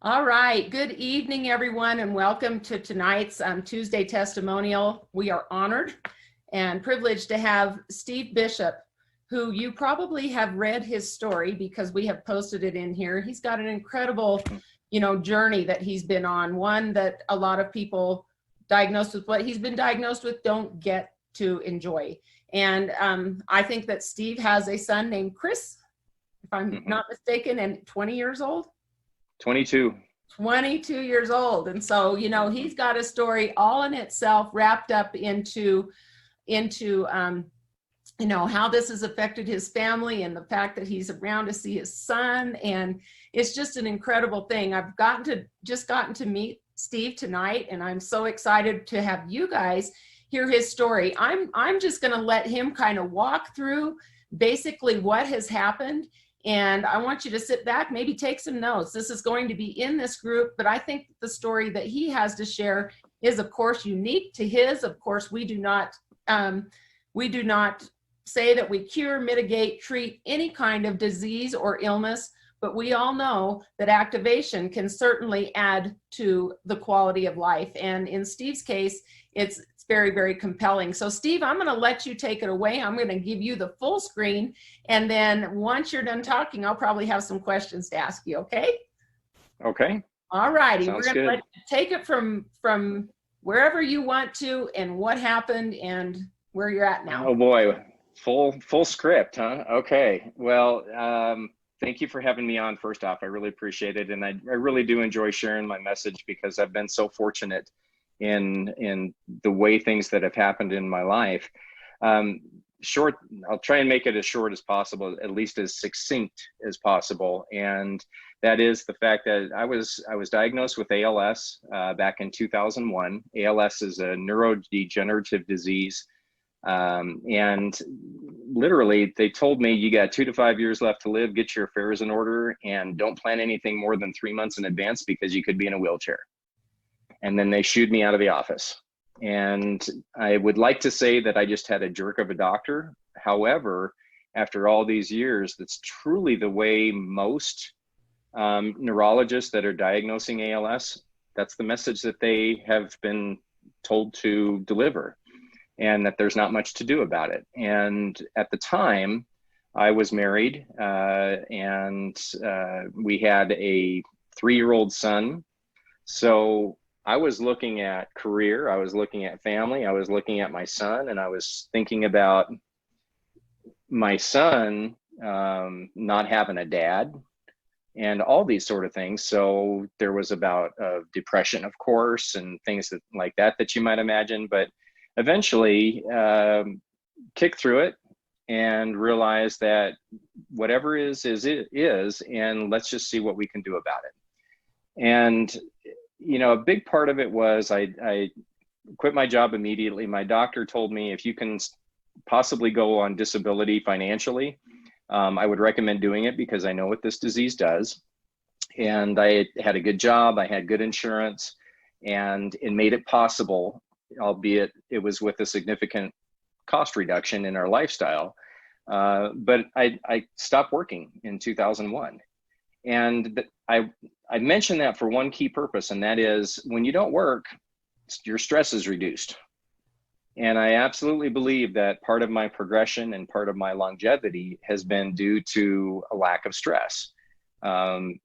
All right. Good evening, everyone, and welcome to tonight's Tuesday testimonial. We are honored and privileged to have Steve Bishop, who you probably have read his story because we have posted it in here. He's got an incredible, journey that he's been on, one that a lot of people diagnosed with what he's been diagnosed with don't get to enjoy. And I think that Steve has a son named Chris, if I'm not mistaken, and 20 years old. 22 years old. And so, he's got a story all in itself wrapped up into how this has affected his family and the fact that he's around to see his son. And it's just an incredible thing. I've just gotten to meet Steve tonight, and I'm so excited to have you guys hear his story. I'm just going to let him kind of walk through basically what has happened. And I want you to sit back, maybe take some notes. This is going to be in this group, but I think the story that he has to share is, of course, unique to his. Of course, we do not say that we cure, mitigate, treat any kind of disease or illness, but we all know that activation can certainly add to the quality of life. And in Steve's case, it's very, very compelling. So Steve, I'm going to let you take it away. I'm going to give you the full screen. And then once you're done talking, I'll probably have some questions to ask you. Okay? Okay. All righty. Sounds We're going to good. take it from wherever you want to and what happened and where you're at now. Oh boy. Full script, huh? Okay. Well, thank you for having me on first off. I really appreciate it. And I really do enjoy sharing my message because I've been so fortunate in the way things that have happened in my life. Short, I'll try and make it as short as possible, at least as succinct as possible. And that is the fact that I was diagnosed with ALS back in 2001. ALS is a neurodegenerative disease. And literally they told me, you got 2 to 5 years left to live, get your affairs in order, and don't plan anything more than 3 months in advance because you could be in a wheelchair. And then they shooed me out of the office. And I would like to say that I just had a jerk of a doctor. However, after all these years, that's truly the way most neurologists that are diagnosing ALS, that's the message that they have been told to deliver, and that there's not much to do about it. And at the time, I was married and we had a 3-year-old son. So I was looking at career, I was looking at family, I was looking at my son, and I was thinking about my son not having a dad and all these sort of things. So there was about depression, of course, and things like that you might imagine, but eventually kicked through it and realized that whatever is, and let's just see what we can do about it. And a big part of it was I quit my job immediately. My doctor told me, if you can possibly go on disability financially, I would recommend doing it because I know what this disease does. And I had a good job, I had good insurance, and it made it possible, albeit it was with a significant cost reduction in our lifestyle. But I stopped working in 2001. And I mention that for one key purpose, and that is when you don't work, your stress is reduced. And I absolutely believe that part of my progression and part of my longevity has been due to a lack of stress. And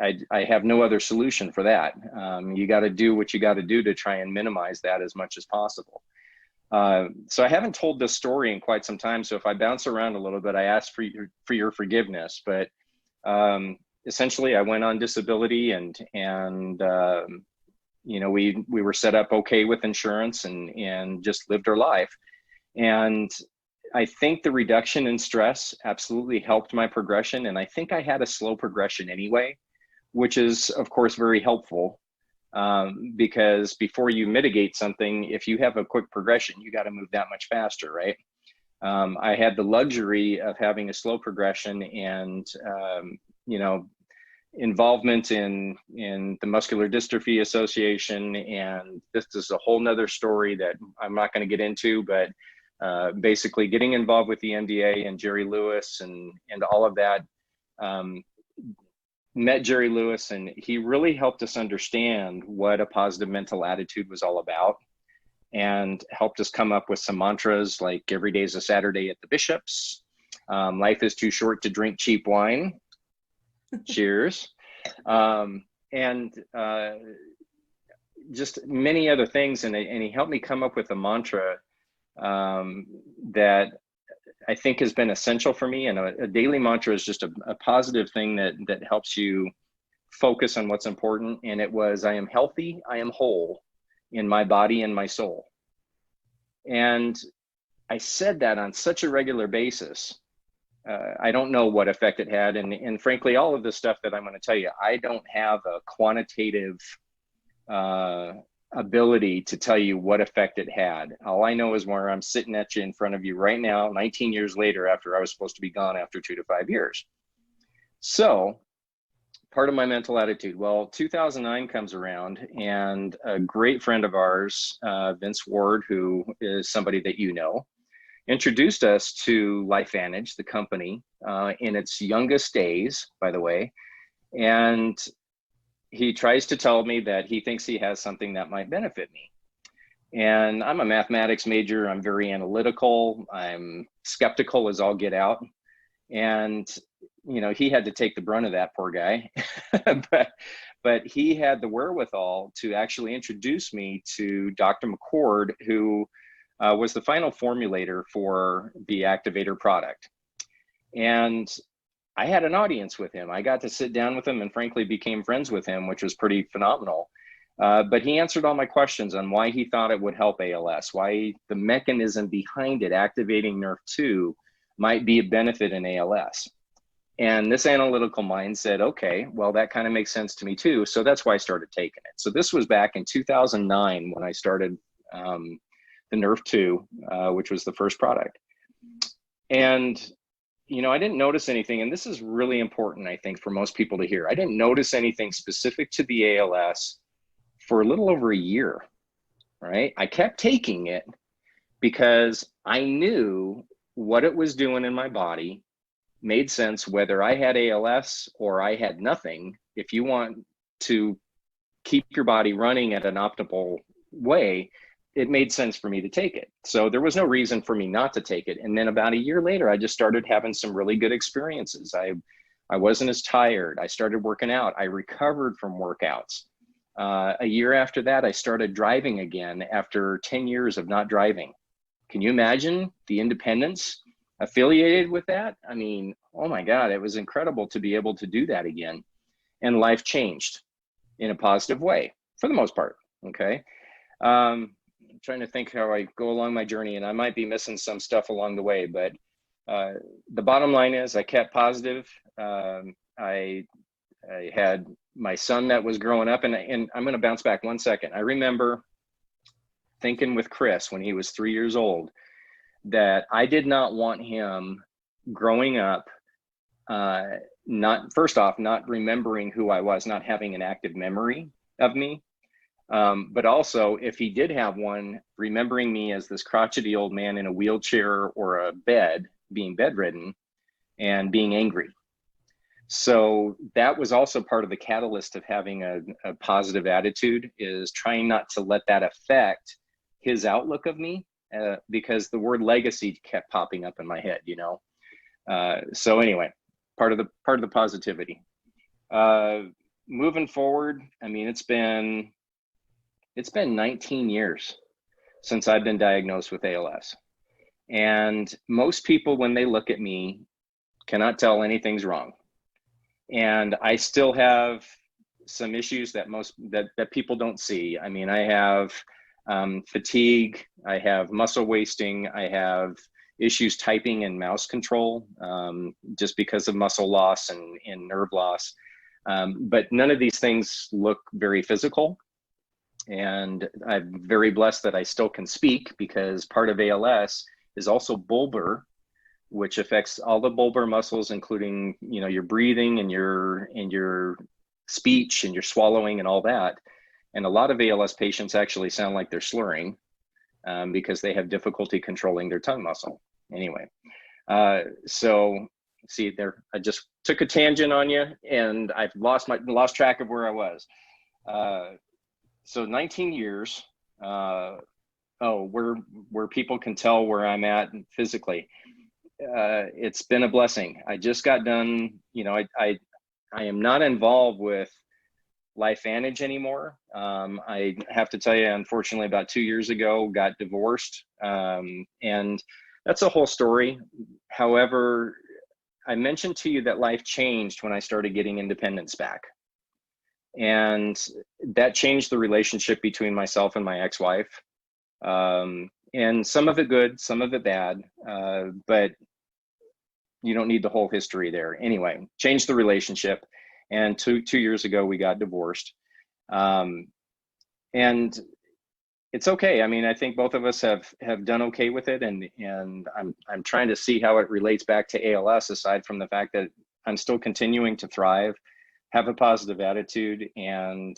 I have no other solution for that. You got to do what you got to do to try and minimize that as much as possible. So I haven't told this story in quite some time. So if I bounce around a little bit, I ask for your forgiveness. But essentially, I went on disability, and we were set up okay with insurance and just lived our life. And I think the reduction in stress absolutely helped my progression. And I think I had a slow progression anyway, which is, of course, very helpful because before you mitigate something, if you have a quick progression, you got to move that much faster, right? I had the luxury of having a slow progression and, involvement in the Muscular Dystrophy Association. And this is a whole nother story that I'm not going to get into, but basically getting involved with the MDA and Jerry Lewis and all of that met Jerry Lewis, and he really helped us understand what a positive mental attitude was all about, and helped us come up with some mantras like every day is a Saturday at the Bishop's, life is too short to drink cheap wine, cheers, and just many other things. And he helped me come up with a mantra that I think has been essential for me. And a daily mantra is just a positive thing that helps you focus on what's important. And it was, I am healthy, I am whole in my body and my soul. And I said that on such a regular basis. I don't know what effect it had. And frankly, all of this stuff that I'm going to tell you, I don't have a quantitative ability to tell you what effect it had. All I know is where I'm sitting at you in front of you right now, 19 years later, after I was supposed to be gone after 2 to 5 years. So part of my mental attitude, well, 2009 comes around, and a great friend of ours, Vince Ward, who is somebody that you know, introduced us to LifeVantage, the company, in its youngest days, by the way. And he tries to tell me that he thinks he has something that might benefit me. And I'm a mathematics major. I'm very analytical. I'm skeptical as all get out. And, you know, he had to take the brunt of that, poor guy. but he had the wherewithal to actually introduce me to Dr. McCord, who was the final formulator for the Activator product. And I had an audience with him. I got to sit down with him and frankly became friends with him, which was pretty phenomenal. But he answered all my questions on why he thought it would help ALS, why the mechanism behind it, activating NRF2, might be a benefit in ALS. And this analytical mind said, okay, well, that kind of makes sense to me too. So that's why I started taking it. So this was back in 2009 when I started the NRF2, which was the first product. And you know, I didn't notice anything, and this is really important, I think, for most people to hear. I didn't notice anything specific to the ALS for a little over a year, right? I kept taking it because I knew what it was doing in my body made sense whether I had ALS or I had nothing. If you want to keep your body running at an optimal way, it made sense for me to take it. So there was no reason for me not to take it. And then about a year later, I just started having some really good experiences. I wasn't as tired. I started working out. I recovered from workouts. A year after that, I started driving again after 10 years of not driving. Can you imagine the independence affiliated with that? I mean, oh my God, it was incredible to be able to do that again. And life changed in a positive way for the most part, okay? Trying to think how I go along my journey, and I might be missing some stuff along the way, but the bottom line is I kept positive. I had my son that was growing up, and I'm going to bounce back 1 second. I remember thinking with Chris when he was 3 years old that I did not want him growing up, not first off, not remembering who I was, not having an active memory of me. But also, if he did have one, remembering me as this crotchety old man in a wheelchair or a bed, being bedridden and being angry. So that was also part of the catalyst of having a positive attitude, is trying not to let that affect his outlook of me, because the word legacy kept popping up in my head, you know? So anyway, part of the positivity. Moving forward, I mean, it's been 19 years since I've been diagnosed with ALS. And most people, when they look at me, cannot tell anything's wrong. And I still have some issues that people don't see. I mean, I have fatigue, I have muscle wasting, I have issues typing and mouse control, just because of muscle loss and nerve loss. But none of these things look very physical. And I'm very blessed that I still can speak, because part of ALS is also bulbar, which affects all the bulbar muscles, including, you know, your breathing and your speech and your swallowing and all that. And a lot of ALS patients actually sound like they're slurring, because they have difficulty controlling their tongue muscle. Anyway, so see there, I just took a tangent on you, and I've lost track of where I was. So 19 years. Where people can tell where I'm at physically. It's been a blessing. I just got done. I am not involved with LifeVantage anymore. I have to tell you, unfortunately, about 2 years ago, got divorced, and that's a whole story. However, I mentioned to you that life changed when I started getting independence back. And that changed the relationship between myself and my ex-wife. And some of it good, some of it bad, but you don't need the whole history there. Anyway, changed the relationship. And two years ago, we got divorced. And it's okay. I mean, I think both of us have done okay with it. And I'm trying to see how it relates back to ALS, aside from the fact that I'm still continuing to thrive, have a positive attitude, and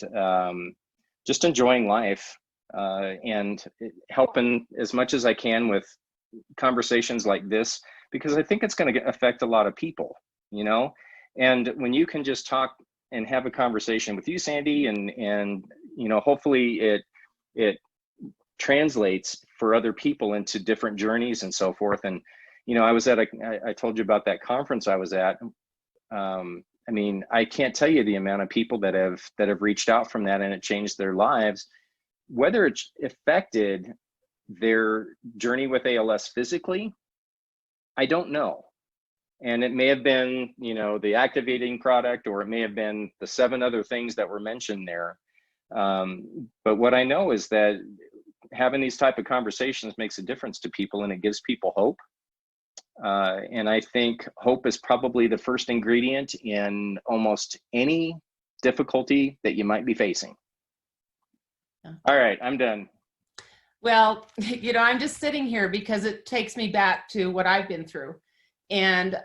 just enjoying life, and helping as much as I can with conversations like this, because I think it's going to affect a lot of people, and when you can just talk and have a conversation with you, Sandy, and hopefully it translates for other people into different journeys and so forth. And I was at I told you about that conference I was at. I mean, I can't tell you the amount of people that have reached out from that, and it changed their lives. Whether it affected their journey with ALS physically, I don't know. And it may have been, the activating product, or it may have been the 7 other things that were mentioned there. But what I know is that having these type of conversations makes a difference to people, and it gives people hope. And I think hope is probably the first ingredient in almost any difficulty that you might be facing. All right, I'm done. Well, I'm just sitting here because it takes me back to what I've been through. And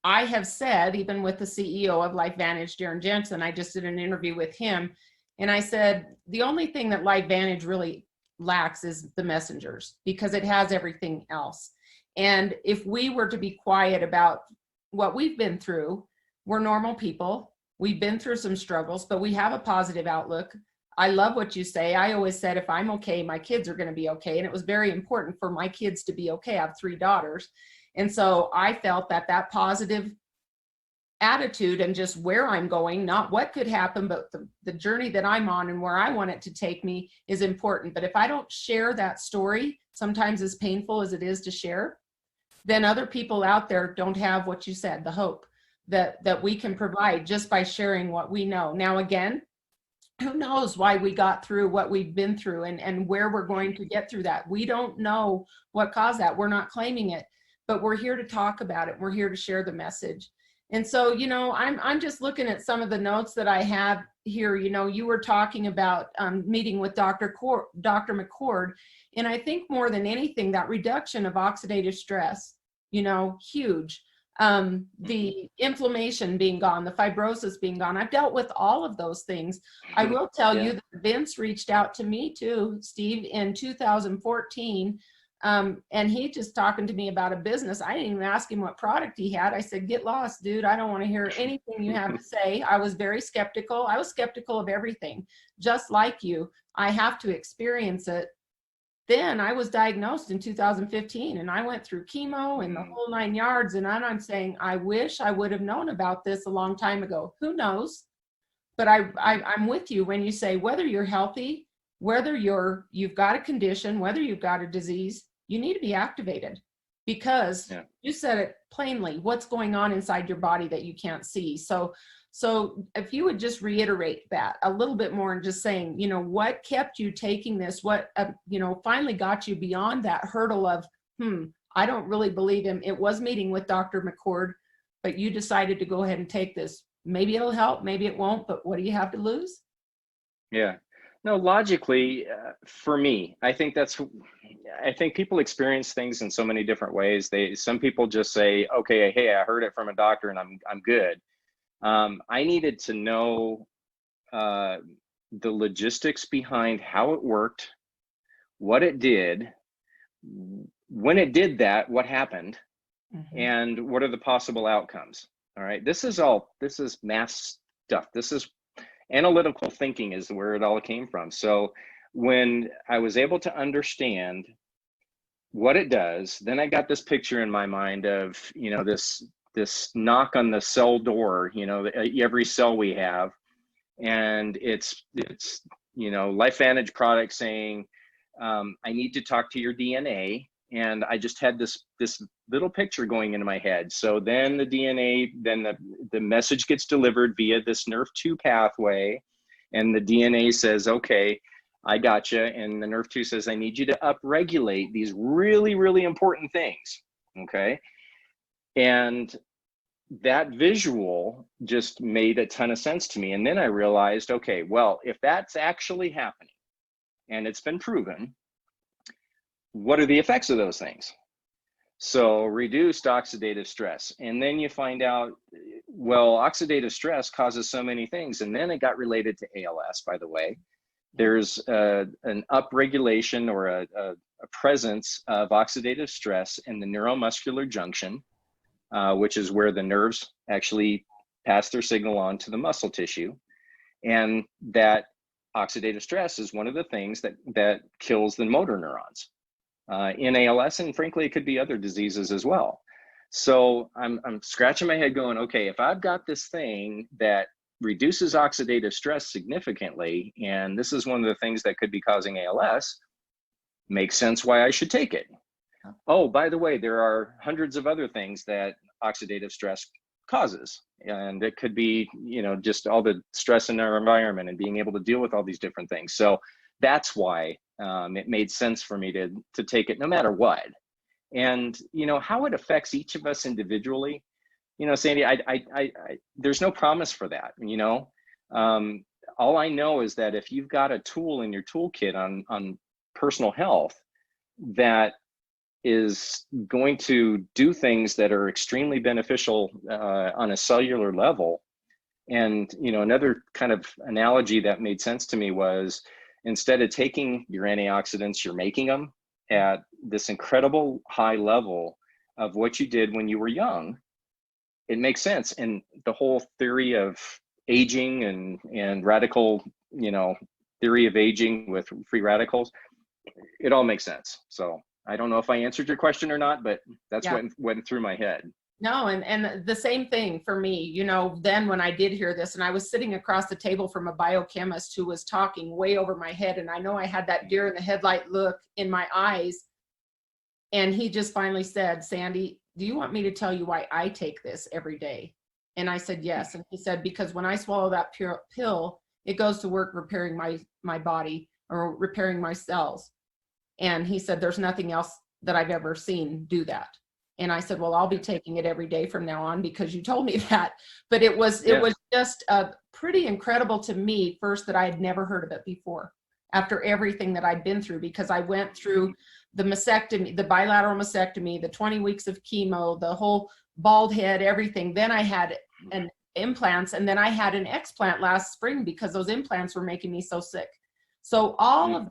I have said, even with the CEO of LifeVantage, Darren Jensen, I just did an interview with him, and I said, the only thing that LifeVantage really lacks is the messengers, because it has everything else. And if we were to be quiet about what we've been through, we're normal people. We've been through some struggles, but we have a positive outlook. I love what you say. I always said, if I'm okay, my kids are going to be okay. And it was very important for my kids to be okay. I have 3 daughters. And so I felt that positive attitude and just where I'm going, not what could happen, but the journey that I'm on and where I want it to take me is important. But if I don't share that story, sometimes as painful as it is to share, then other people out there don't have what you said, the hope that we can provide just by sharing what we know. Now, again, who knows why we got through what we've been through and where we're going to get through that. We don't know what caused that. We're not claiming it, but we're here to talk about it. We're here to share the message. And so, I'm just looking at some of the notes that I have here. You were talking about meeting with Dr. McCord, and I think more than anything, that reduction of oxidative stress, huge. The inflammation being gone, the fibrosis being gone. I've dealt with all of those things. I will tell you that Vince reached out to me too, Steve, in 2014. And he just talking to me about a business. I didn't even ask him what product he had. I said, get lost, dude. I don't want to hear anything you have to say. I was very skeptical. I was skeptical of everything, just like you. I have to experience it. Then I was diagnosed in 2015, and I went through chemo and the whole 9 yards. And I'm saying, I wish I would have known about this a long time ago. Who knows? But I'm with you when you say, whether you're healthy, whether you've got a condition, whether you've got a disease, you need to be activated, because you said it plainly, what's going on inside your body that you can't see. So if you would just reiterate that a little bit more, and just saying, what kept you taking this, what, finally got you beyond that hurdle of, I don't really believe him. It was meeting with Dr. McCord, but you decided to go ahead and take this. Maybe it'll help, maybe it won't, but what do you have to lose? Yeah. No, logically, for me, I think people experience things in so many different ways. Some people just say, okay, hey, I heard it from a doctor and I'm good. I needed to know the logistics behind how it worked, what it did, when it did that, what happened, and what are the possible outcomes? All right, this is math stuff. This is analytical thinking is where it all came from. So when I was able to understand what it does, then I got this picture in my mind of, this knock on the cell door, every cell we have, and it's LifeVantage product saying, I need to talk to your DNA. And I just had this little picture going into my head. So then the DNA, then the message gets delivered via this NRF2 pathway, and the DNA says, okay, I gotcha. And the NRF2 says, I need you to upregulate these really, really important things. Okay. And that visual just made a ton of sense to me. And then I realized, okay, well, if that's actually happening and it's been proven, what are the effects of those things? So reduced oxidative stress. And then you find out, well, oxidative stress causes so many things. And then it got related to ALS, by the way. There's an upregulation or a presence of oxidative stress in the neuromuscular junction, which is where the nerves actually pass their signal on to the muscle tissue. And that oxidative stress is one of the things that kills the motor neurons in ALS, and frankly, it could be other diseases as well. So I'm scratching my head going, okay, if I've got this thing that reduces oxidative stress significantly, and this is one of the things that could be causing ALS, makes sense why I should take it. Oh, by the way, there are hundreds of other things that oxidative stress causes. And it could be, just all the stress in our environment and being able to deal with all these different things. So that's why it made sense for me to take it no matter what. And, how it affects each of us individually, Sandy, I there's no promise for that, all I know is that if you've got a tool in your toolkit on personal health that is going to do things that are extremely beneficial on a cellular level. And, another kind of analogy that made sense to me was, instead of taking your antioxidants, you're making them at this incredible high level of what you did when you were young. It makes sense. And the whole theory of aging and radical, theory of aging with free radicals, it all makes sense. So I don't know if I answered your question or not, but that's what went through my head. No, and the same thing for me, then when I did hear this, and I was sitting across the table from a biochemist who was talking way over my head, and I know I had that deer in the headlight look in my eyes, and he just finally said, Sandy, do you want me to tell you why I take this every day? And I said, yes. And he said, because when I swallow that pill, it goes to work repairing my body or repairing my cells. And he said, there's nothing else that I've ever seen do that. And I said, well, I'll be taking it every day from now on because you told me that. But it was just pretty incredible to me, first, that I had never heard of it before, after everything that I'd been through, because I went through the mastectomy, the bilateral mastectomy, the 20 weeks of chemo, the whole bald head, everything. Then I had an implants, and then I had an explant last spring because those implants were making me so sick. So all of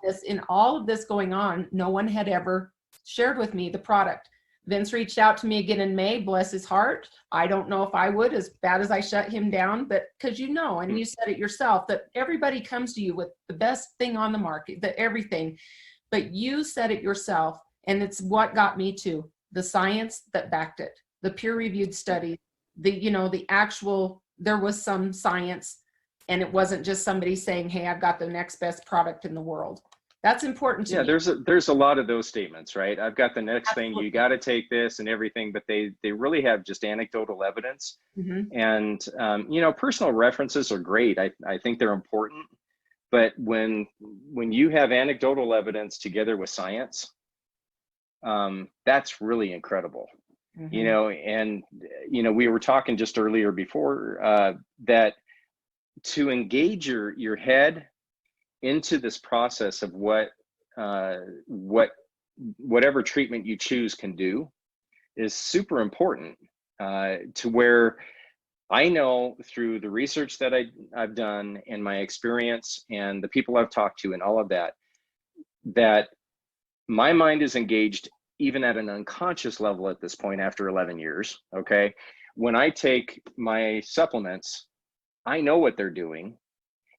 this going on, no one had ever shared with me the product. Vince reached out to me again in May, bless his heart. I don't know if I would, as bad as I shut him down, but because and you said it yourself, that everybody comes to you with the best thing on the market, everything, but you said it yourself, and it's what got me to the science that backed it, the peer-reviewed study, the actual, there was some science, and it wasn't just somebody saying, hey, I've got the next best product in the world. That's important to me. There's a lot of those statements, right? I've got the next thing, you got to take this and everything, but they really have just anecdotal evidence. And, personal references are great. I think they're important, but when you have anecdotal evidence together with science, that's really incredible. And, we were talking just earlier before that to engage your head into this process of whatever treatment you choose can do is super important, to where I know through the research that I've done and my experience and the people I've talked to and all of that, that my mind is engaged even at an unconscious level at this point after 11 years, okay, when I take my supplements, I know what they're doing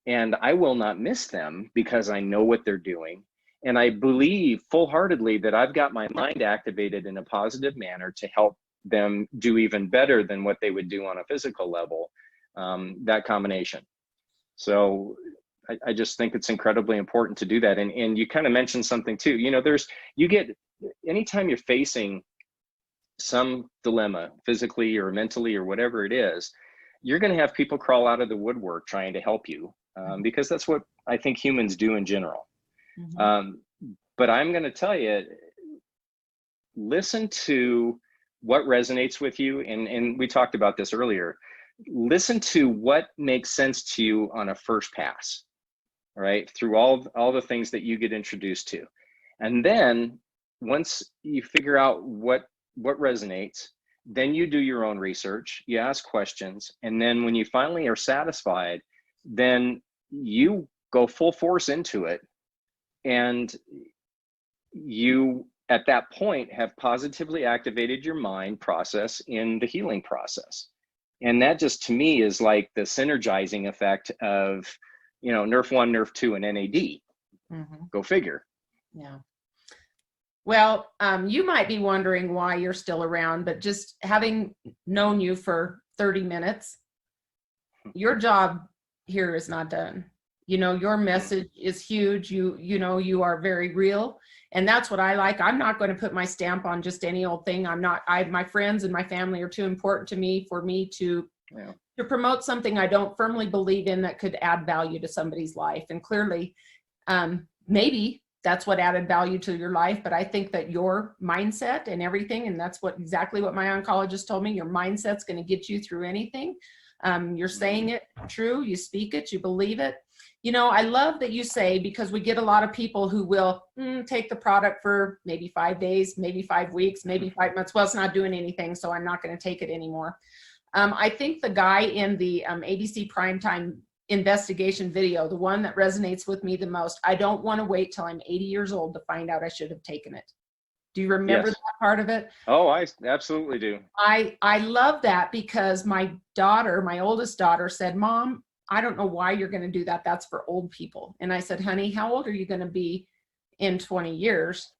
and I will not miss them because I know what they're doing. And I believe full-heartedly that I've got my mind activated in a positive manner to help them do even better than what they would do on a physical level, that combination. So I just think it's incredibly important to do that. And you kind of mentioned something too, you know, anytime you're facing some dilemma physically or mentally or whatever it is, you're going to have people crawl out of the woodwork trying to help you, because that's what I think humans do in general. But I'm going to tell you, listen to what resonates with you. And we talked about this earlier. Listen to what makes sense to you on a first pass, right? Through all the things that you get introduced to. And then once you figure out what resonates, then you do your own research, you ask questions. And then when you finally are satisfied, then you go full force into it. And you, at that point, have positively activated your mind process in the healing process. And that just, to me, is like the synergizing effect of, you know, Nerf 1, Nerf 2, and NAD. Go figure. Yeah. Well, you might be wondering why you're still around, but just having known you for 30 minutes, your job here is not done. You know, your message is huge. You know, you are very real. And that's what I like. I'm not going to put my stamp on just any old thing. My friends and my family are too important to me for me to promote something I don't firmly believe in that could add value to somebody's life. And clearly, maybe that's what added value to your life. But I think that your mindset and everything, and that's exactly what my oncologist told me, your mindset's going to get you through anything. You're saying it true. You speak it, you believe it. You know, I love that you say, because we get a lot of people who will take the product for maybe 5 days, maybe 5 weeks, maybe 5 months. Well, it's not doing anything, so I'm not going to take it anymore. I think the guy in the ABC Primetime investigation video, the one that resonates with me the most, I don't want to wait till I'm 80 years old to find out I should have taken it. Do you remember that part of it? Oh, I absolutely do. I love that, because my daughter, my oldest daughter, said, "Mom, I don't know why you're going to do that. That's for old people." And I said, "Honey, how old are you going to be in 20 years?"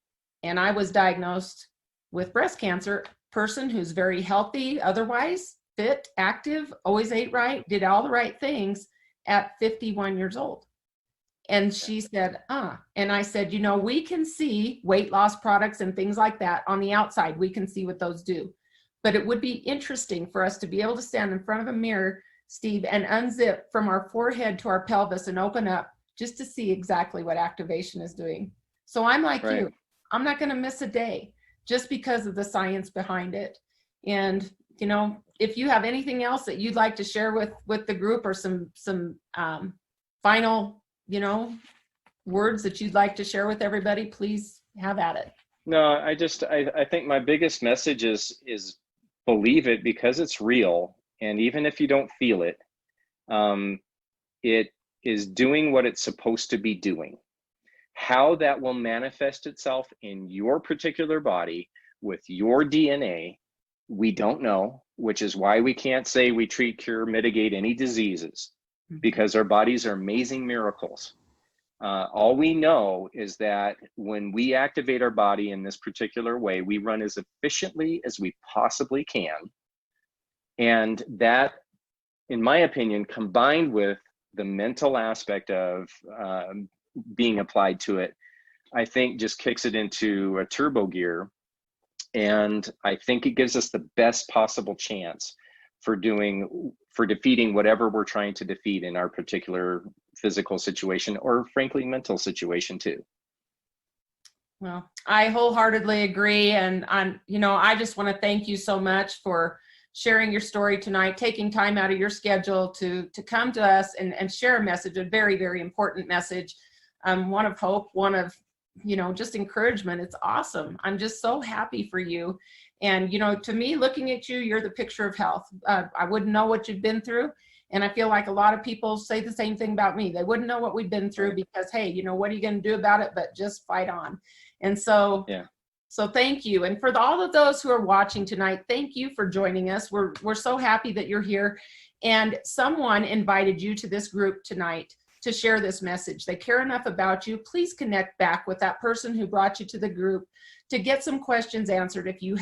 And I was diagnosed with breast cancer, person who's very healthy, otherwise fit, active, always ate right, did all the right things at 51 years old. And she said, and I said, you know, we can see weight loss products and things like that on the outside. We can see what those do. But it would be interesting for us to be able to stand in front of a mirror, Steve, and unzip from our forehead to our pelvis and open up just to see exactly what activation is doing. So I'm like you, I'm not going to miss a day just because of the science behind it. And, you know, if you have anything else that you'd like to share with the group, or some final, you know, words that you'd like to share with everybody, please have at it. No, I think my biggest message is believe it, because it's real. And even if you don't feel it, it is doing what it's supposed to be doing. How that will manifest itself in your particular body with your DNA, we don't know, which is why we can't say we treat, cure, mitigate any diseases, because our bodies are amazing miracles. All we know is that when we activate our body in this particular way, we run as efficiently as we possibly can. And that, in my opinion, combined with the mental aspect of being applied to it, I think just kicks it into a turbo gear. And I think it gives us the best possible chance for defeating whatever we're trying to defeat in our particular physical situation, or frankly, mental situation too. Well, I wholeheartedly agree. And I just want to thank you so much for sharing your story tonight, taking time out of your schedule to come to us and share a message, a very, very important message, one of hope, one of, just encouragement. It's awesome. I'm just so happy for you. And, to me, looking at you, you're the picture of health. I wouldn't know what you've been through. And I feel like a lot of people say the same thing about me. They wouldn't know what we've been through because, hey, what are you going to do about it? But just fight on. And so So thank you. And for all of those who are watching tonight, thank you for joining us. We're so happy that you're here. And someone invited you to this group tonight to share this message. They care enough about you. Please connect back with that person who brought you to the group to get some questions answered if you